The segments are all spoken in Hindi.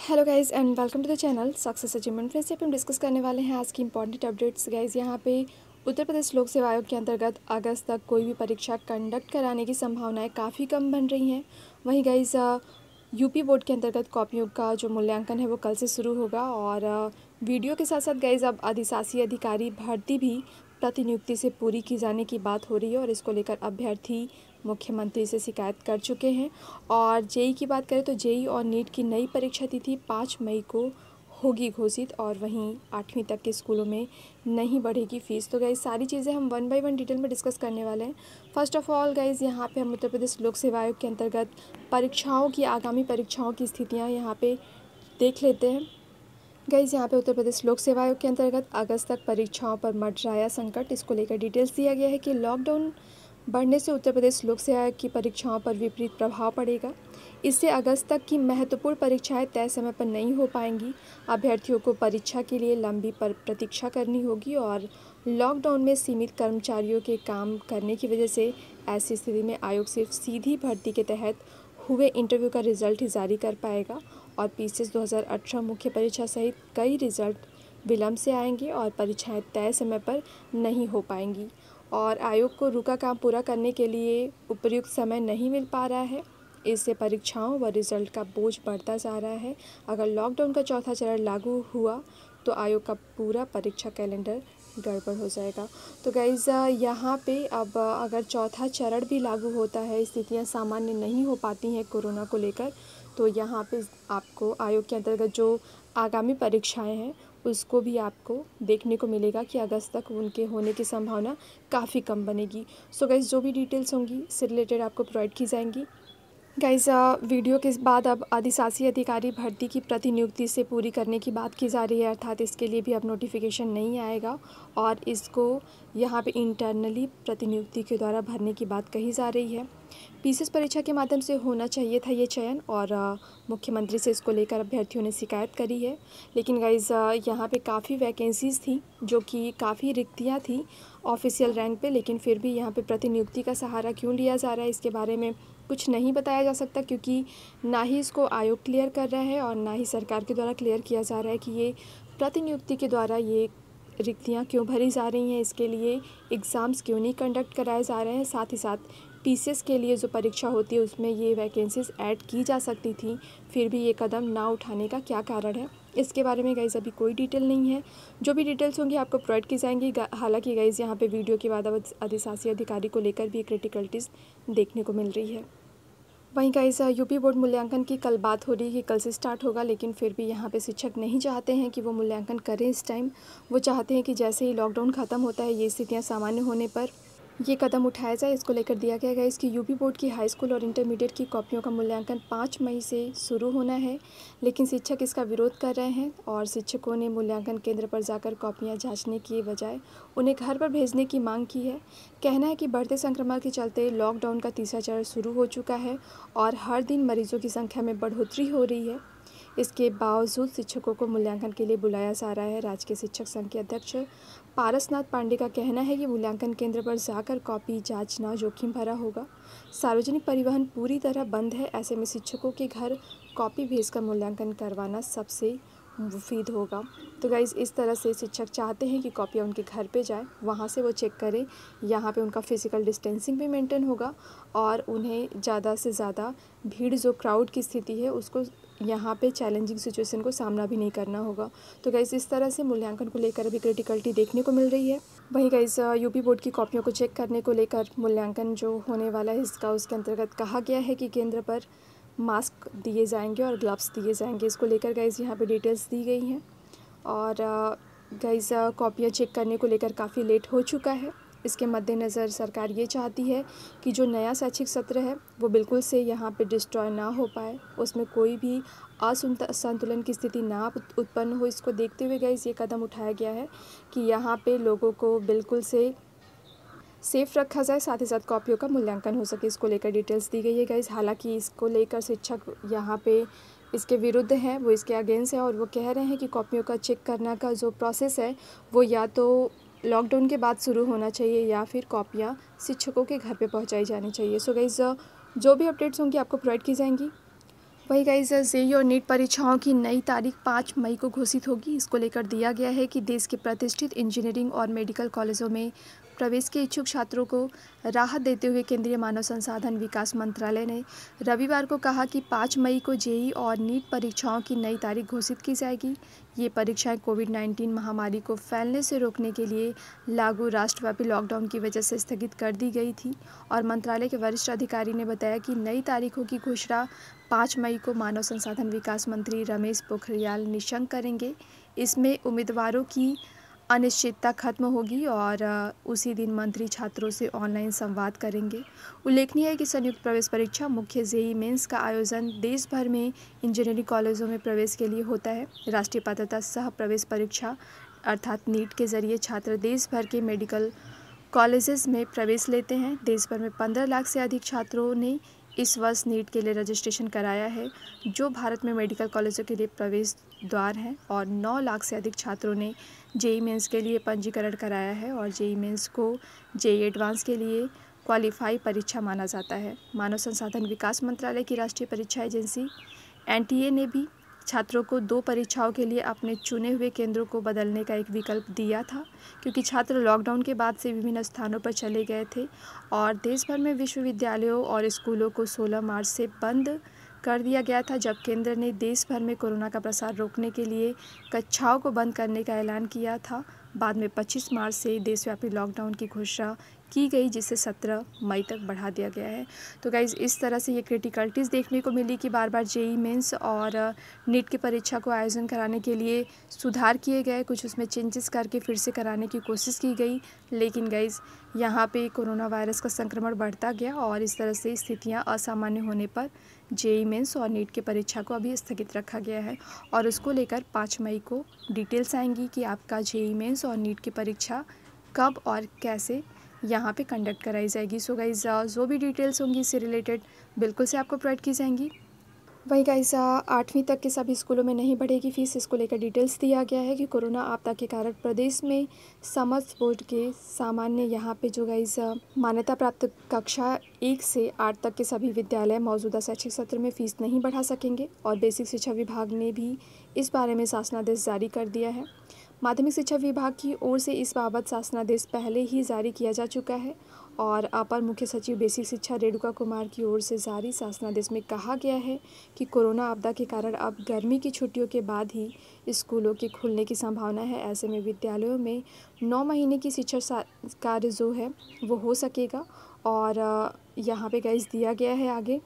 Hello guys and welcome to the channel success achievement. Friends, यहाँ पे हम डिस्कस करने वाले हैं आज की इंपॉर्टेंट अपडेट्स। गाइज़, यहाँ पे उत्तर प्रदेश लोक सेवा आयोग के अंतर्गत अगस्त तक कोई भी परीक्षा कंडक्ट कराने की संभावनाएं काफ़ी कम बन रही हैं। वहीं गाइज़ यूपी बोर्ड के अंतर्गत कॉपियों का जो मूल्यांकन है वो कल से शुरू होगा और वीडियो के साथ साथ गाइज़ अब अधिशासी अधिकारी भर्ती भी प्रतिनियुक्ति से पूरी की जाने की बात हो रही है और इसको लेकर अभ्यर्थी मुख्यमंत्री से शिकायत कर चुके हैं। और जेई की बात करें तो जेई और नीट की नई परीक्षा तिथि 5 मई को होगी घोषित और वहीं 8वीं तक के स्कूलों में नहीं बढ़ेगी फ़ीस। तो गाइज़ सारी चीज़ें हम वन बाय वन डिटेल में डिस्कस करने वाले हैं। फर्स्ट ऑफ ऑल गाइज़, यहाँ पे हम उत्तर प्रदेश लोक सेवा आयोग के अंतर्गत परीक्षाओं की आगामी परीक्षाओं की स्थितियाँ यहाँ पे देख लेते हैं। गाइज़, यहाँ पे उत्तर प्रदेश लोक सेवा आयोग के अंतर्गत अगस्त तक परीक्षाओं पर मंडराया संकट। इसको लेकर डिटेल्स दिया गया है कि लॉकडाउन बढ़ने से उत्तर प्रदेश लोक सेवा आयोग की परीक्षाओं पर विपरीत प्रभाव पड़ेगा। इससे अगस्त तक की महत्वपूर्ण परीक्षाएं तय समय पर नहीं हो पाएंगी। अभ्यर्थियों को परीक्षा के लिए लंबी प्रतीक्षा करनी होगी और लॉकडाउन में सीमित कर्मचारियों के काम करने की वजह से ऐसी स्थिति में आयोग सिर्फ सीधी भर्ती के तहत हुए इंटरव्यू का रिजल्ट ही जारी कर पाएगा और पीसीएस 2018 मुख्य परीक्षा सहित कई रिजल्ट विलंब से आएंगे और परीक्षाएं तय समय पर नहीं हो पाएंगी और आयोग को रुका काम पूरा करने के लिए उपयुक्त समय नहीं मिल पा रहा है। इससे परीक्षाओं व रिजल्ट का बोझ बढ़ता जा रहा है। अगर लॉकडाउन का चौथा चरण लागू हुआ तो आयोग का पूरा परीक्षा कैलेंडर गड़बड़ हो जाएगा। तो गाइज़, यहाँ पे अब अगर चौथा चरण भी लागू होता है, स्थितियाँ सामान्य नहीं हो पाती हैं कोरोना को लेकर, तो यहाँ पे आपको आयोग के अंतर्गत जो आगामी परीक्षाएं हैं उसको भी आपको देखने को मिलेगा कि अगस्त तक उनके होने की संभावना काफ़ी कम बनेगी। सो गाइज़, जो भी डिटेल्स होंगी इससे रिलेटेड आपको प्रोवाइड की जाएंगी। गाइज़, वीडियो के बाद अब अधिशासी अधिकारी भर्ती की प्रतिनियुक्ति से पूरी करने की बात की जा रही है, अर्थात इसके लिए भी अब नोटिफिकेशन नहीं आएगा और इसको यहाँ पे इंटरनली प्रतिनियुक्ति के द्वारा भरने की बात कही जा रही है। पीसीएस परीक्षा के माध्यम से होना चाहिए था ये चयन और मुख्यमंत्री से इसको लेकर अभ्यर्थियों ने शिकायत करी है। लेकिन गाइज़, यहाँ पे काफ़ी वैकेंसीज़ थी जो कि काफ़ी रिक्तियाँ थी ऑफिशियल रैंक पे, लेकिन फिर भी यहाँ पे प्रतिनियुक्ति का सहारा क्यों लिया जा रहा है इसके बारे में कुछ नहीं बताया जा सकता, क्योंकि ना ही इसको आयोग क्लियर कर रहा है और ना ही सरकार के द्वारा क्लियर किया जा रहा है कि ये प्रतिनियुक्ति के द्वारा ये रिक्तियाँ क्यों भरी जा रही हैं, इसके लिए एग्ज़ाम्स क्यों नहीं कंडक्ट कराए जा रहे हैं। साथ ही साथ पीसीएस के लिए जो परीक्षा होती है उसमें ये वैकेंसीज ऐड की जा सकती थी, फिर भी ये कदम ना उठाने का क्या कारण है, इसके बारे में गाइज़ अभी कोई डिटेल नहीं है। जो भी डिटेल्स होंगी आपको प्रोवाइड की जाएंगी। हालांकि गाइज़, यहाँ पे वीडियो के बाद अब अधिशासी अधिकारी को लेकर भी क्रिटिकलिटीज़ देखने को मिल रही है। वहीं गाइज़, यूपी बोर्ड मूल्यांकन की कल बात हो रही है कि कल से स्टार्ट होगा, लेकिन फिर भी यहाँ पे शिक्षक नहीं चाहते हैं कि वो मूल्यांकन करें इस टाइम। वो चाहते हैं कि जैसे ही लॉकडाउन ख़त्म होता है, ये स्थितियाँ सामान्य होने पर ये कदम उठाया जाए। इसको लेकर दिया गया है इसकी यूपी बोर्ड की हाई स्कूल और इंटरमीडिएट की कॉपियों का मूल्यांकन 5 मई से शुरू होना है, लेकिन शिक्षक इसका विरोध कर रहे हैं और शिक्षकों ने मूल्यांकन केंद्र पर जाकर कॉपियां जांचने की बजाय उन्हें घर पर भेजने की मांग की है। कहना है कि बढ़ते संक्रमण के चलते लॉकडाउन का तीसरा चरण शुरू हो चुका है और हर दिन मरीजों की संख्या में बढ़ोतरी हो रही है। इसके बावजूद शिक्षकों को मूल्यांकन के लिए बुलाया जा रहा है। राज्य के शिक्षक संघ के अध्यक्ष पारसनाथ पांडे का कहना है कि मूल्यांकन केंद्र पर जाकर कॉपी जांचना जोखिम भरा होगा। सार्वजनिक परिवहन पूरी तरह बंद है, ऐसे में शिक्षकों के घर कॉपी भेजकर मूल्यांकन करवाना सबसे मुफीद होगा। तो गाइज़, इस तरह से शिक्षक चाहते हैं कि कॉपियाँ उनके घर पे जाए, वहाँ से वो चेक करें। यहाँ पे उनका फिज़िकल डिस्टेंसिंग भी मेंटेन होगा और उन्हें ज़्यादा से ज़्यादा भीड़, जो क्राउड की स्थिति है, उसको यहाँ पे चैलेंजिंग सिचुएशन को सामना भी नहीं करना होगा। तो गाइज़, इस तरह से मूल्यांकन को लेकर अभी क्रिटिकलिटी देखने को मिल रही है। वहीं गाइज़, यूपी बोर्ड की कॉपियों को चेक करने को लेकर मूल्यांकन जो होने वाला है इसका, उसके अंतर्गत कहा गया है कि केंद्र पर मास्क दिए जाएंगे और ग्लव्स दिए जाएंगे। इसको लेकर गाइज़ यहाँ पे डिटेल्स दी गई हैं और गाइज़, कॉपियाँ चेक करने को लेकर काफ़ी लेट हो चुका है। इसके मद्देनज़र सरकार ये चाहती है कि जो नया शैक्षिक सत्र है वो बिल्कुल से यहाँ पे डिस्ट्रॉय ना हो पाए, उसमें कोई भी असंतुलन की स्थिति ना उत्पन्न हो। इसको देखते हुए गाइज़ ये कदम उठाया गया है कि यहाँ पे लोगों को बिल्कुल से सेफ़ रखा जाए, साथ ही साथ कॉपियों का मूल्यांकन हो सके। इसको लेकर डिटेल्स दी गई है गाइज़। हालांकि इसको लेकर शिक्षक यहाँ पे इसके विरुद्ध हैं, वो इसके अगेंस्ट है और वो कह रहे हैं कि कॉपियों का चेक करना का जो प्रोसेस है वो या तो लॉकडाउन के बाद शुरू होना चाहिए या फिर कॉपियाँ शिक्षकों के घर पे पहुँचाई जानी चाहिए। सो गाइज़, जो भी अपडेट्स होंगी आपको प्रोवाइड की जाएंगी। वही गाइस, जेईई और नीट परीक्षाओं की नई तारीख 5 मई को घोषित होगी। इसको लेकर दिया गया है कि देश के प्रतिष्ठित इंजीनियरिंग और मेडिकल कॉलेजों में प्रवेश के इच्छुक छात्रों को राहत देते हुए केंद्रीय मानव संसाधन विकास मंत्रालय ने रविवार को कहा कि 5 मई को जेईई और नीट परीक्षाओं की नई तारीख घोषित की जाएगी। ये परीक्षाएं कोविड-19 महामारी को फैलने से रोकने के लिए लागू राष्ट्रव्यापी लॉकडाउन की वजह से स्थगित कर दी गई थी और मंत्रालय के वरिष्ठ अधिकारी ने बताया कि नई तारीखों की घोषणा 5 मई को मानव संसाधन विकास मंत्री रमेश पोखरियाल निशंक करेंगे। इसमें उम्मीदवारों की अनिश्चितता खत्म होगी और उसी दिन मंत्री छात्रों से ऑनलाइन संवाद करेंगे। उल्लेखनीय है कि संयुक्त प्रवेश परीक्षा मुख्य जेईई मेंस का आयोजन देश भर में इंजीनियरिंग कॉलेजों में प्रवेश के लिए होता है। राष्ट्रीय पात्रता सह प्रवेश परीक्षा अर्थात नीट के जरिए छात्र देश भर के मेडिकल कॉलेजेस में प्रवेश लेते हैं। देश भर में 15 लाख से अधिक छात्रों ने इस वर्ष नीट के लिए रजिस्ट्रेशन कराया है, जो भारत में मेडिकल कॉलेजों के लिए प्रवेश द्वार हैं, और 9 लाख से अधिक छात्रों ने जेईई मेंस के लिए पंजीकरण कराया है और जेईई मेंस को जेईई एडवांस के लिए क्वालिफाई परीक्षा माना जाता है। मानव संसाधन विकास मंत्रालय की राष्ट्रीय परीक्षा एजेंसी एनटीए ने भी छात्रों को 2 परीक्षाओं के लिए अपने चुने हुए केंद्रों को बदलने का एक विकल्प दिया था, क्योंकि छात्र लॉकडाउन के बाद से विभिन्न स्थानों पर चले गए थे और देश भर में विश्वविद्यालयों और स्कूलों को 16 मार्च से बंद कर दिया गया था, जब केंद्र ने देश भर में कोरोना का प्रसार रोकने के लिए कक्षाओं को बंद करने का ऐलान किया था। बाद में 25 मार्च से देशव्यापी लॉकडाउन की घोषणा की गई, जिसे 17 मई तक बढ़ा दिया गया है। तो गाइज़, इस तरह से ये क्रिटिकलिटीज़ देखने को मिली कि बार बार जेईई मेंस और नीट की परीक्षा को आयोजन कराने के लिए सुधार किए गए, कुछ उसमें चेंजेस करके फिर से कराने की कोशिश की गई, लेकिन गाइज़ यहाँ पे कोरोना वायरस का संक्रमण बढ़ता गया और इस तरह से स्थितियाँ असामान्य होने पर जेईई मेंस और नीट की परीक्षा को अभी स्थगित रखा गया है और उसको लेकर 5 मई को डिटेल्स आएंगी कि आपका जेईई मेंस और नीट की परीक्षा कब और कैसे यहाँ पे कंडक्ट कराई जाएगी। सो गाइज़, जो भी डिटेल्स होंगी इससे रिलेटेड बिल्कुल से आपको प्रोवाइड की जाएंगी। वहीं गाइस, 8वीं तक के सभी स्कूलों में नहीं बढ़ेगी फीस। इसको लेकर डिटेल्स दिया गया है कि कोरोना आपदा के कारण प्रदेश में समस्त बोर्ड के सामान्य यहाँ पे जो गाइस मान्यता प्राप्त कक्षा 1 से 8 तक के सभी विद्यालय मौजूदा शैक्षिक सत्र में फ़ीस नहीं बढ़ा सकेंगे और बेसिक शिक्षा विभाग ने भी इस बारे में शासनादेश जारी कर दिया है। माध्यमिक शिक्षा विभाग की ओर से इस बाबत शासनादेश पहले ही जारी किया जा चुका है और अपर मुख्य सचिव बेसिक शिक्षा रेणुका कुमार की ओर से जारी शासनादेश में कहा गया है कि कोरोना आपदा के कारण अब गर्मी की छुट्टियों के बाद ही स्कूलों के खुलने की संभावना है। ऐसे में विद्यालयों में 9 महीने की शिक्षा कार्य जो है वो हो सकेगा। और यहाँ पे गाइस दिया गया है आगे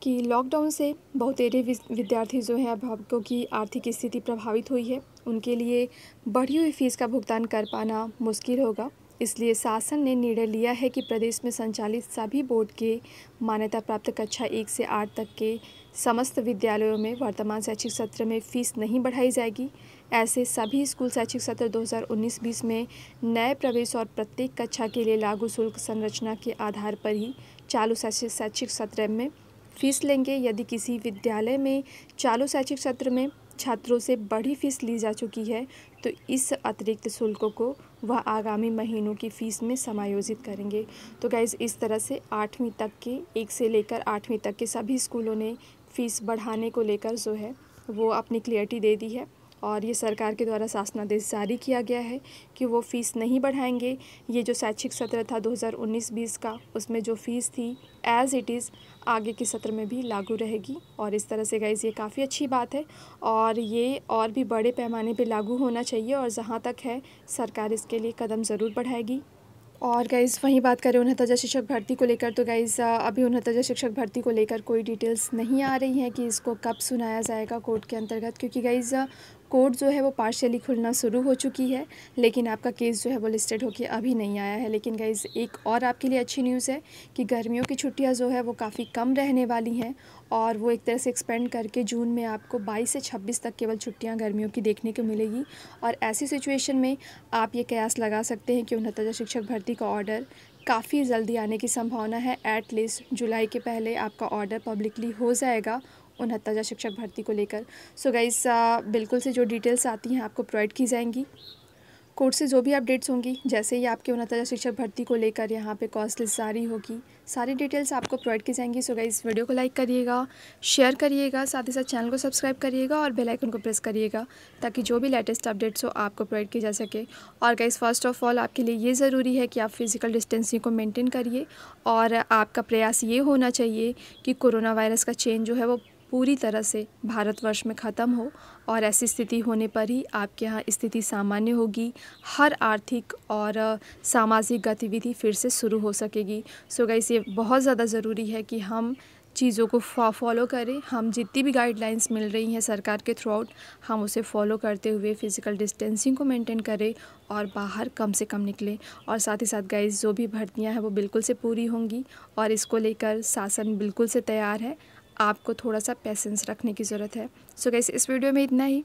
कि लॉकडाउन से बहुतेरे विद्यार्थी जो हैं अभिभावकों की आर्थिक स्थिति प्रभावित हुई है, उनके लिए बढ़ी हुई फीस का भुगतान कर पाना मुश्किल होगा। इसलिए शासन ने निर्णय लिया है कि प्रदेश में संचालित सभी बोर्ड के मान्यता प्राप्त कक्षा 1 से 8 तक के समस्त विद्यालयों में वर्तमान शैक्षिक सत्र में फ़ीस नहीं बढ़ाई जाएगी। ऐसे सभी स्कूल शैक्षिक सत्र 2019-20 में नए प्रवेश और प्रत्येक कक्षा के लिए लागू शुल्क संरचना के आधार पर ही चालू शैक्षिक सत्र में फ़ीस लेंगे। यदि किसी विद्यालय में चालू शैक्षिक सत्र में छात्रों से बड़ी फ़ीस ली जा चुकी है तो इस अतिरिक्त शुल्कों को वह आगामी महीनों की फ़ीस में समायोजित करेंगे। तो गाइज़, इस तरह से 8वीं तक के 1 से लेकर 8वीं तक के सभी स्कूलों ने फ़ीस बढ़ाने को लेकर जो है वो अपनी क्लियरिटी दे दी है और ये सरकार के द्वारा शासनादेश जारी किया गया है कि वो फ़ीस नहीं बढ़ाएंगे। ये जो शैक्षिक सत्र था 2019-20 का, उसमें जो फ़ीस थी एज़ इट इज़ आगे के सत्र में भी लागू रहेगी। और इस तरह से गाइज़ ये काफ़ी अच्छी बात है और ये और भी बड़े पैमाने पे लागू होना चाहिए और जहाँ तक है सरकार इसके लिए कदम ज़रूर बढ़ाएगी। और गाइज़, वहीं बात करें 69 शिक्षक भर्ती को लेकर, तो गाइज़ अभी 69 शिक्षक भर्ती को लेकर कोई डिटेल्स नहीं आ रही हैं कि इसको कब सुनाया जाएगा कोर्ट के अंतर्गत, क्योंकि गाइज़ कोर्ट जो है वो पार्शियली खुलना शुरू हो चुकी है, लेकिन आपका केस जो है वो लिस्टेड होकर अभी नहीं आया है। लेकिन गाइज़ एक और आपके लिए अच्छी न्यूज़ है कि गर्मियों की छुट्टियां जो है वो काफ़ी कम रहने वाली हैं और वो एक तरह से एक्सपेंड करके जून में आपको 22 से 26 तक केवल छुट्टियां गर्मियों की देखने को मिलेगी। और ऐसी सिचुएशन में आप ये कयास लगा सकते हैं कि 69 शिक्षक भर्ती का ऑर्डर काफ़ी जल्दी आने की संभावना है। एटलीस्ट जुलाई के पहले आपका ऑर्डर पब्लिकली हो जाएगा 69 शिक्षक भर्ती को लेकर। सो गाइस, बिल्कुल से जो डिटेल्स आती हैं आपको प्रोवाइड की जाएंगी। कोर्ट से जो भी अपडेट्स होंगी, जैसे ही आपके उन्नत शिक्षक भर्ती को लेकर यहाँ पे कॉस्ट लिस्ट जारी होगी, सारी डिटेल्स आपको प्रोवाइड की जाएंगी। सो गाइस, वीडियो को लाइक करिएगा, शेयर करिएगा, साथ ही साथ चैनल को सब्सक्राइब करिएगा और बेल आइकन को प्रेस करिएगा ताकि जो भी लेटेस्ट अपडेट्स हो आपको प्रोवाइड की जा सके। और गाइस, फर्स्ट ऑफ ऑल आपके लिए ये ज़रूरी है कि आप फिज़िकल डिस्टेंसिंग को मेंटेन करिए और आपका प्रयास ये होना चाहिए कि कोरोना वायरस का चेन जो है वो पूरी तरह से भारतवर्ष में ख़त्म हो, और ऐसी स्थिति होने पर ही आपके यहाँ स्थिति सामान्य होगी, हर आर्थिक और सामाजिक गतिविधि फिर से शुरू हो सकेगी। सो गाइस, ये बहुत ज़्यादा ज़रूरी है कि हम चीज़ों को फॉलो करें। हम जितनी भी गाइडलाइंस मिल रही हैं सरकार के थ्रू आउट, हम उसे फॉलो करते हुए फ़िज़िकल डिस्टेंसिंग को मेंटेन करें और बाहर कम से कम निकलें। और साथ ही साथ गाइस, जो भी भर्तियाँ हैं वो बिल्कुल से पूरी होंगी और इसको लेकर शासन बिल्कुल से तैयार है। आपको थोड़ा सा पेशेंस रखने की ज़रूरत है। सो गाइस, इस वीडियो में इतना ही।